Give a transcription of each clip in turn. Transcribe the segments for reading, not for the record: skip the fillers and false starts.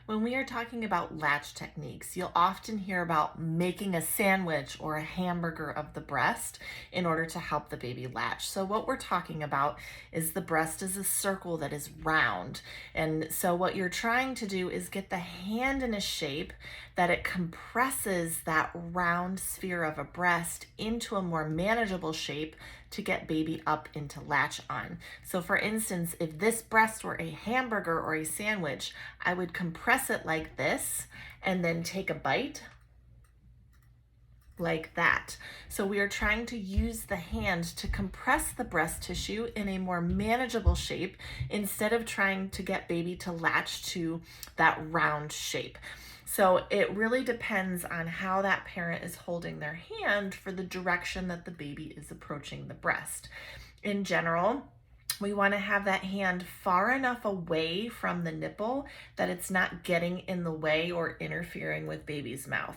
When we are talking about latch techniques, you'll often hear about making a sandwich or a hamburger of the breast in order to help the baby latch. So what we're talking about is the breast is a circle that is round. And so what you're trying to do is get the hand in a shape that it compresses that round sphere of a breast into a more manageable shape to get baby up into latch on. So for instance, if this breast were a hamburger or a sandwich, I would compress it like this and then take a bite like that. So we are trying to use the hand to compress the breast tissue in a more manageable shape instead of trying to get baby to latch to that round shape. So it really depends on how that parent is holding their hand for the direction that the baby is approaching the breast. In general, we want to have that hand far enough away from the nipple that it's not getting in the way or interfering with baby's mouth.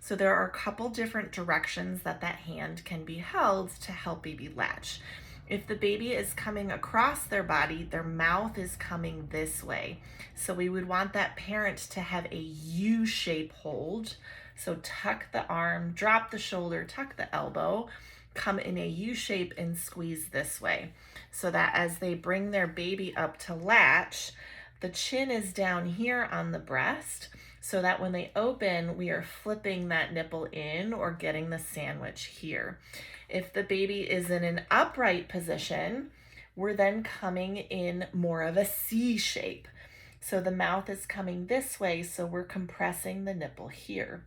So there are a couple different directions that hand can be held to help baby latch. If the baby is coming across their body, their mouth is coming this way. So we would want that parent to have a U-shape hold. So tuck the arm, drop the shoulder, tuck the elbow, come in a U shape and squeeze this way, so that as they bring their baby up to latch, the chin is down here on the breast, so that when they open, we are flipping that nipple in or getting the sandwich here. If the baby is in an upright position, we're then coming in more of a C shape. So the mouth is coming this way, so we're compressing the nipple here.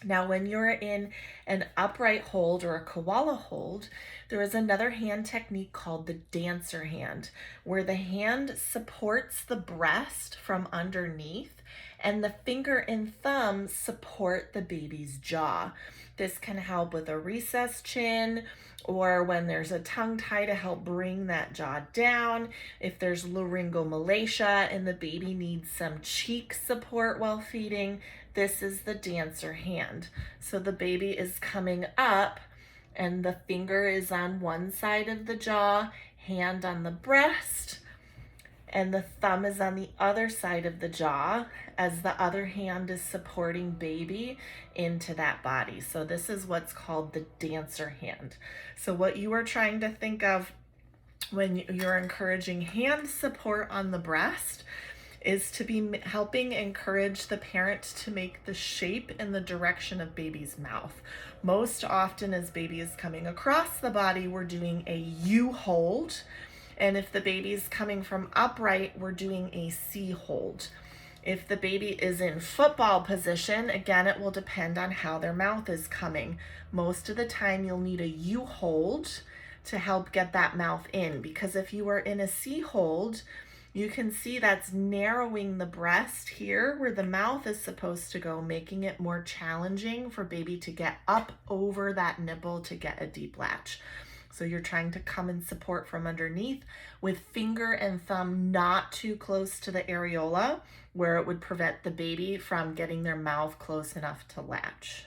Now, when you're in an upright hold or a koala hold, there is another hand technique called the dancer hand, where the hand supports the breast from underneath and the finger and thumb support the baby's jaw. This can help with a recessed chin or when there's a tongue tie to help bring that jaw down. If there's laryngomalacia and the baby needs some cheek support while feeding, this is the dancer hand. So the baby is coming up and the finger is on one side of the jaw, hand on the breast, and the thumb is on the other side of the jaw as the other hand is supporting baby into that body. So this is what's called the dancer hand. So what you are trying to think of when you're encouraging hand support on the breast is to be helping encourage the parent to make the shape and the direction of baby's mouth. Most often as baby is coming across the body, we're doing a U hold. And if the baby's coming from upright, we're doing a C hold. If the baby is in football position, again, it will depend on how their mouth is coming. Most of the time you'll need a U hold to help get that mouth in, because if you are in a C hold, you can see that's narrowing the breast here where the mouth is supposed to go, making it more challenging for baby to get up over that nipple to get a deep latch. So you're trying to come and support from underneath with finger and thumb not too close to the areola where it would prevent the baby from getting their mouth close enough to latch.